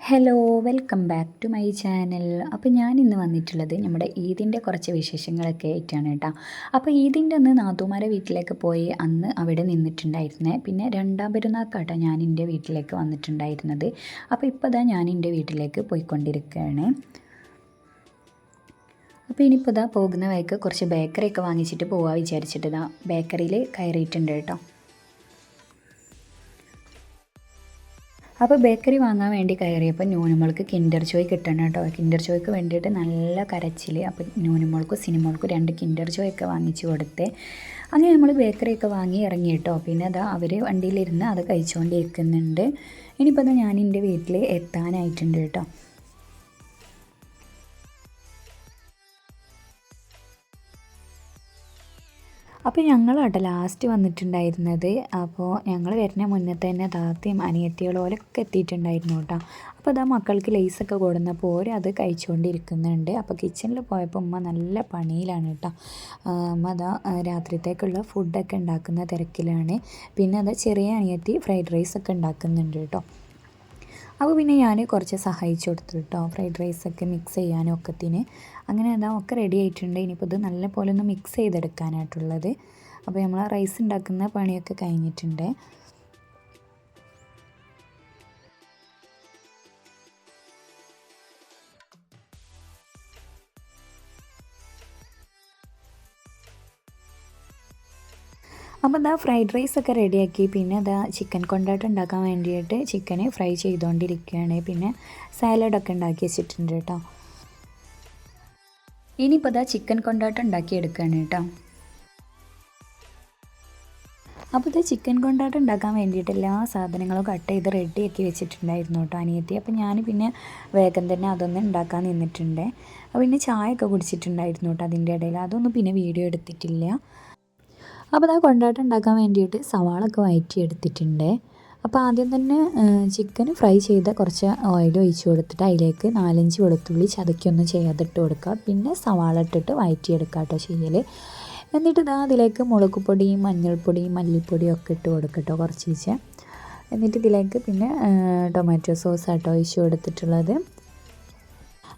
Hello welcome back to my channel. അപ്പോൾ ഞാൻ ഇന്ന് വന്നിട്ടുള്ളത് നമ്മുടെ ഈദിൻ്റെ കുറച്ച് വിശേഷങ്ങളൊക്കെ ആയിട്ടാണ് കേട്ടോ. അപ്പോൾ ഈദിൻ്റെ അന്ന് നാത്തൂമാരെ വീട്ടിലേക്ക് പോയി അന്ന് അവിടെ നിന്നിട്ടുണ്ടായിരുന്നേ. പിന്നെ രണ്ടാം പെരുന്നാൾക്കാട്ടോ ഞാൻ എൻ്റെ വീട്ടിലേക്ക് വന്നിട്ടുണ്ടായിരുന്നത്. അപ്പോൾ ഇപ്പോൾ ഞാൻ എൻ്റെ വീട്ടിലേക്ക് പോയിക്കൊണ്ടിരിക്കുകയാണ്. അപ്പോൾ ഇനിയിപ്പോൾ പോകുന്ന വഴിക്ക് കുറച്ച് ബേക്കറിയൊക്കെ വാങ്ങിച്ചിട്ട് പോകാൻ വിചാരിച്ചിട്ട് ബേക്കറിയിൽ കയറിയിട്ടുണ്ട് കേട്ടോ. അപ്പോൾ ബേക്കറി വാങ്ങാൻ വേണ്ടി കയറിയപ്പോൾ ന്യൂനമോൾക്ക് കിൻഡർ ജോയ് കിട്ടണം കേട്ടോ. കിൻഡർ ജോയ്ക്ക് വേണ്ടിയിട്ട് നല്ല കരച്ചിൽ. അപ്പോൾ ന്യൂനമോൾക്കും സിനിമോൾക്കും 2 കിൻഡർ ജോയ് ഒക്കെ വാങ്ങിച്ച് കൊടുത്തേ. അങ്ങനെ നമ്മൾ ബേക്കറിയൊക്കെ വാങ്ങി ഇറങ്ങി കേട്ടോ. പിന്നെ അവർ വണ്ടിയിലിരുന്ന് അത് കഴിച്ചുകൊണ്ടിരിക്കുന്നുണ്ട്. ഇനിയിപ്പോൾ ഞാൻ എൻ്റെ വീട്ടിൽ എത്താനായിട്ടുണ്ട് കേട്ടോ. അപ്പോൾ ഞങ്ങളാട്ടോ ലാസ്റ്റ് വന്നിട്ടുണ്ടായിരുന്നത്. അപ്പോൾ ഞങ്ങൾ വരുന്ന മുന്നേ തന്നെ താത്തയും അനിയത്തികളോലൊക്കെ എത്തിയിട്ടുണ്ടായിരുന്നു കേട്ടോ. അപ്പോൾ മക്കൾക്ക് ലേസൊക്കെ കൊടുന്നപ്പോൾ അത് കഴിച്ചുകൊണ്ടിരിക്കുന്നുണ്ട്. അപ്പോൾ കിച്ചണിൽ പോയപ്പോൾ ഉമ്മ നല്ല പണിയിലാണ് കേട്ടോ. ഉമ്മ രാത്രിത്തേക്കുള്ള ഫുഡൊക്കെ ഉണ്ടാക്കുന്ന തിരക്കിലാണ്. പിന്നെ ചെറിയ അനിയത്തി ഫ്രൈഡ് റൈസൊക്കെ ഉണ്ടാക്കുന്നുണ്ട് കേട്ടോ. അപ്പോൾ പിന്നെ ഞാൻ കുറച്ച് സഹായിച്ചു കൊടുത്തു കേട്ടോ. ഫ്രൈഡ് റൈസൊക്കെ മിക്സ് ചെയ്യാനും ഒക്കത്തിന്. അങ്ങനെ ഒക്കെ റെഡി ആയിട്ടുണ്ട്. ഇനിയിപ്പോൾ ഇത് നല്ല പോലെ ഒന്ന് മിക്സ് ചെയ്തെടുക്കാനായിട്ടുള്ളത്. അപ്പോൾ നമ്മൾ റൈസ് ഉണ്ടാക്കുന്ന പണിയൊക്കെ കഴിഞ്ഞിട്ടുണ്ട്. അപ്പോൾ ഫ്രൈഡ് റൈസൊക്കെ റെഡിയാക്കി. പിന്നെ ചിക്കൻ കൊണ്ടാട്ടം ഉണ്ടാക്കാൻ വേണ്ടിയിട്ട് ചിക്കന് ഫ്രൈ ചെയ്തുകൊണ്ടിരിക്കുകയാണ്. പിന്നെ സാലഡൊക്കെ ഉണ്ടാക്കി വെച്ചിട്ടുണ്ട് കേട്ടോ. ഇനിയിപ്പോൾ ചിക്കൻ കൊണ്ടാട്ടം ഉണ്ടാക്കിയെടുക്കുകയാണ് കേട്ടോ. അപ്പോൾ ചിക്കൻ കൊണ്ടാട്ടം ഉണ്ടാക്കാൻ വേണ്ടിയിട്ട് എല്ലാ സാധനങ്ങളും കട്ട് ചെയ്ത് റെഡിയാക്കി വെച്ചിട്ടുണ്ടായിരുന്നു കേട്ടോ അനിയത്തി. അപ്പോൾ ഞാൻ പിന്നെ വേഗം തന്നെ അതൊന്ന് ഉണ്ടാക്കാൻ നിന്നിട്ടുണ്ട്. അപ്പോൾ പിന്നെ ചായയൊക്കെ കുടിച്ചിട്ടുണ്ടായിരുന്നു കേട്ടോ അതിൻ്റെ ഇടയിൽ. അതൊന്നും പിന്നെ വീഡിയോ എടുത്തിട്ടില്ല. അപ്പോൾ കൊണ്ടാട്ടം ഉണ്ടാക്കാൻ വേണ്ടിയിട്ട് സവാളൊക്കെ വഴറ്റി എടുത്തിട്ടുണ്ട്. അപ്പോൾ ആദ്യം തന്നെ ചിക്കൻ ഫ്രൈ ചെയ്ത കുറച്ച് ഓയിൽ ഒഴിച്ച് കൊടുത്തിട്ട് അതിലേക്ക് 4-5 വെളുത്തുള്ളി ചതക്കൊന്നും ചെയ്യാതിട്ട് കൊടുക്കുക. പിന്നെ സവാള ഇട്ടിട്ട് വഴറ്റിയെടുക്കുക കേട്ടോ ചെയ്യൽ. എന്നിട്ട് അതിലേക്ക് മുളക് പൊടിയും മഞ്ഞൾപ്പൊടിയും മല്ലിപ്പൊടിയും ഒക്കെ ഇട്ട് കൊടുക്കട്ടോ കുറച്ച്. എന്നിട്ട് ഇതിലേക്ക് പിന്നെ ടൊമാറ്റോ സോസ് ആട്ടോ ഒഴിച്ച് കൊടുത്തിട്ടുള്ളത്.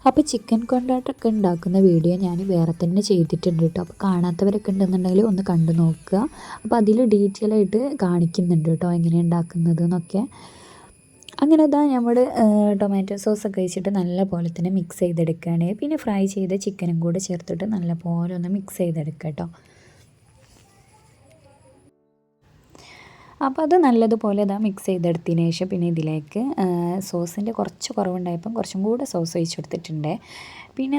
അപ്പോൾ ചിക്കൻ കൊണ്ടാട്ടമൊക്കെ ഉണ്ടാക്കുന്ന വീഡിയോ ഞാൻ വേറെ തന്നെ ചെയ്തിട്ടുണ്ട് കേട്ടോ. അപ്പോൾ കാണാത്തവരൊക്കെ ഉണ്ടെന്നുണ്ടെങ്കിൽ ഒന്ന് കണ്ടു നോക്കുക. അപ്പോൾ അതിൽ ഡീറ്റെയിൽ ആയിട്ട് കാണിക്കുന്നുണ്ട് കേട്ടോ എങ്ങനെ ഉണ്ടാക്കുന്നത് എന്നൊക്കെ. അങ്ങനെ നമ്മൾ ടൊമാറ്റോ സോസൊക്കെ ഒഴിച്ചിട്ട് നല്ല പോലെ തന്നെ മിക്സ് ചെയ്തെടുക്കുകയാണ്. പിന്നെ ഫ്രൈ ചെയ്ത ചിക്കനും കൂടെ ചേർത്തിട്ട് നല്ല പോലെ ഒന്ന് മിക്സ് ചെയ്തെടുക്കുക കേട്ടോ. അപ്പോൾ അത് നല്ലതുപോലെ മിക്സ് ചെയ്തെടുത്തതിന് ശേഷം പിന്നെ ഇതിലേക്ക് സോസിൻ്റെ കുറച്ച് കുറവുണ്ടായപ്പം കുറച്ചും കൂടെ സോസ് ഒഴിച്ച് കൊടുത്തിട്ടുണ്ട്. പിന്നെ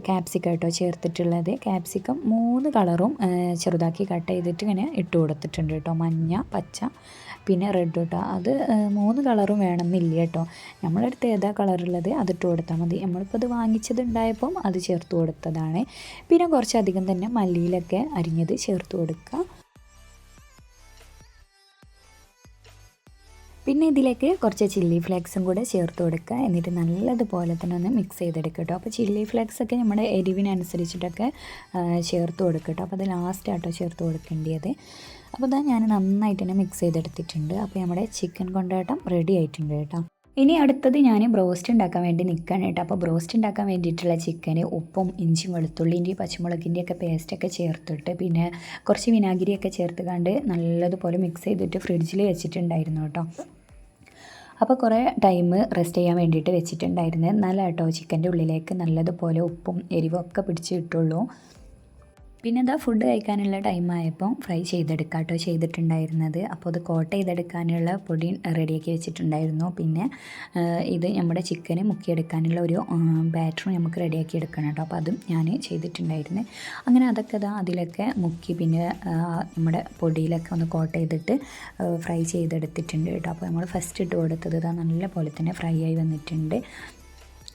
ക്യാപ്സിക്കം കേട്ടോ ചേർത്തിട്ടുള്ളത്. ക്യാപ്സിക്കം 3 കളറും ചെറുതാക്കി കട്ട് ചെയ്തിട്ട് ഇങ്ങനെ ഇട്ട് കൊടുത്തിട്ടുണ്ട് കേട്ടോ. മഞ്ഞ, പച്ച, പിന്നെ റെഡ് കേട്ടോ. അത് 3 കളറും വേണമെന്നില്ല കേട്ടോ. നമ്മളടുത്ത് ഏതാ കളറുള്ളത് അതിട്ട് കൊടുത്താൽ മതി. നമ്മളിപ്പോൾ അത് വാങ്ങിച്ചത് ഉണ്ടായപ്പം അത് ചേർത്ത് കൊടുത്തതാണ്. പിന്നെ കുറച്ചധികം തന്നെ മല്ലിയിലൊക്കെ അരിഞ്ഞത് ചേർത്ത് കൊടുക്കുക. പിന്നെ ഇതിലേക്ക് കുറച്ച് ചില്ലി ഫ്ലേക്സും കൂടെ ചേർത്ത് കൊടുക്കുക. എന്നിട്ട് നല്ലതുപോലെ തന്നെ ഒന്ന് മിക്സ് ചെയ്തെടുക്കുക കേട്ടോ. അപ്പോൾ ചില്ലി ഫ്ലേക്സൊക്കെ നമ്മുടെ എരിവിനനുസരിച്ചിട്ടൊക്കെ ചേർത്ത് കൊടുക്കുക കേട്ടോ. അപ്പോൾ അത് ലാസ്റ്റ് ആട്ടോ ചേർത്ത് കൊടുക്കേണ്ടത്. അപ്പോൾ ഞാൻ നന്നായിട്ട് തന്നെ മിക്സ് ചെയ്തെടുത്തിട്ടുണ്ട്. അപ്പോൾ നമ്മുടെ ചിക്കൻ കൊണ്ടാട്ടം റെഡി ആയിട്ടുണ്ട് കേട്ടോ. ഇനി അടുത്തത് ഞാൻ ബ്രോസ്റ്റ് ഉണ്ടാക്കാൻ വേണ്ടി നിൽക്കുകയാണ് കേട്ടോ. അപ്പോൾ ബ്രോസ്റ്റ് ഉണ്ടാക്കാൻ വേണ്ടിയിട്ടുള്ള ചിക്കന് ഉപ്പും ഇഞ്ചിയും വെളുത്തുള്ളിൻ്റെയും പച്ചമുളകിൻ്റെയും ഒക്കെ പേസ്റ്റൊക്കെ ചേർത്തിട്ട് പിന്നെ കുറച്ച് വിനാഗിരിയൊക്കെ ചേർത്ത് കണ്ട് നല്ലതുപോലെ മിക്സ് ചെയ്തിട്ട് ഫ്രിഡ്ജിൽ വെച്ചിട്ടുണ്ടായിരുന്നു കേട്ടോ. അപ്പോൾ കുറേ ടൈം റെസ്റ്റ് ചെയ്യാൻ വേണ്ടിയിട്ട് വെച്ചിട്ടുണ്ടായിരുന്നു. എന്നാലും കേട്ടോ ചിക്കൻ്റെ ഉള്ളിലേക്ക് നല്ലതുപോലെ ഉപ്പും എരിവും ഒക്കെ പിടിച്ച് കിട്ടുള്ളൂ. പിന്നെ ഫുഡ് കഴിക്കാനുള്ള ടൈമായപ്പം ഫ്രൈ ചെയ്തെടുക്കുക കേട്ടോ ചെയ്തിട്ടുണ്ടായിരുന്നത്. അപ്പോൾ അത് കോട്ട് ചെയ്തെടുക്കാനുള്ള പൊടി റെഡിയാക്കി വെച്ചിട്ടുണ്ടായിരുന്നു. പിന്നെ ഇത് നമ്മുടെ ചിക്കന് മുക്കിയെടുക്കാനുള്ള ഒരു ബാറ്ററും നമുക്ക് റെഡിയാക്കി എടുക്കണം കേട്ടോ. അപ്പോൾ അതും ഞാൻ ചെയ്തിട്ടുണ്ടായിരുന്നു. അങ്ങനെ അതൊക്കെ അതിലൊക്കെ മുക്കി പിന്നെ നമ്മുടെ പൊടിയിലൊക്കെ ഒന്ന് കോട്ട് ചെയ്തിട്ട് ഫ്രൈ ചെയ്തെടുത്തിട്ടുണ്ട് കേട്ടോ. അപ്പോൾ നമ്മൾ ഫസ്റ്റ് ഇട്ട് കൊടുത്തത് നല്ല പോലെ തന്നെ ഫ്രൈ ആയി വന്നിട്ടുണ്ട്.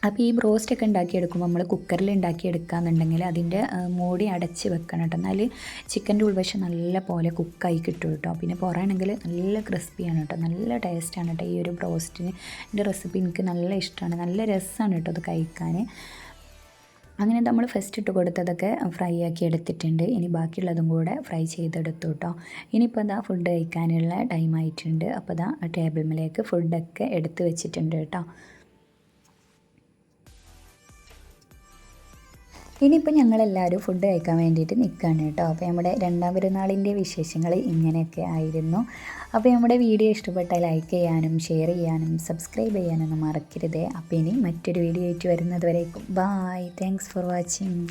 അപ്പോൾ ഈ ബ്രോസ്റ്റൊക്കെ ഉണ്ടാക്കിയെടുക്കുമ്പോൾ നമ്മൾ കുക്കറിൽ ഉണ്ടാക്കിയെടുക്കുകയെന്നുണ്ടെങ്കിൽ അതിൻ്റെ മൂടി അടച്ച് വെക്കണം കേട്ടോ. എന്നാൽ ചിക്കൻ്റെ ഉൾവശം നല്ല പോലെ കുക്കായി കിട്ടും കേട്ടോ. പിന്നെ പുറമാണെങ്കിൽ നല്ല ക്രിസ്പിയാണ് കേട്ടോ. നല്ല ടേസ്റ്റാണ് കേട്ടോ ഈ ഒരു ബ്രോസ്റ്റിന്. എൻ്റെ റെസിപ്പി എനിക്ക് നല്ല ഇഷ്ടമാണ്. നല്ല രസമാണ് കേട്ടോ അത് കഴിക്കാൻ. അങ്ങനെ നമ്മൾ ഫസ്റ്റ് ഇട്ട് കൊടുത്തതൊക്കെ ഫ്രൈ ആക്കി എടുത്തിട്ടുണ്ട്. ഇനി ബാക്കിയുള്ളതും കൂടെ ഫ്രൈ ചെയ്തെടുത്തു കേട്ടോ. ഇനിയിപ്പോൾ ഫുഡ് കഴിക്കാനുള്ള ടൈം ആയിട്ടുണ്ട്. അപ്പോൾ ടേബിൾ മേലേക്ക് ഫുഡൊക്കെ എടുത്ത് വെച്ചിട്ടുണ്ട് കേട്ടോ. ഇനിയിപ്പോൾ ഞങ്ങളെല്ലാവരും ഫുഡ് കഴിക്കാൻ വേണ്ടിയിട്ട് നിൽക്കുകയാണ് കേട്ടോ. അപ്പോൾ നമ്മുടെ രണ്ടാം പെരുന്നാളിൻ്റെ വിശേഷങ്ങൾ ഇങ്ങനെയൊക്കെ ആയിരുന്നു. അപ്പോൾ നമ്മുടെ വീഡിയോ ഇഷ്ടപ്പെട്ടാൽ ലൈക്ക് ചെയ്യാനും ഷെയർ ചെയ്യാനും സബ്സ്ക്രൈബ് ചെയ്യാനൊന്നും മറക്കരുത്. അപ്പോൾ ഇനി മറ്റൊരു വീഡിയോ ആയിട്ട് വരുന്നത് വരേക്കും ബായ്. Thanks for watching.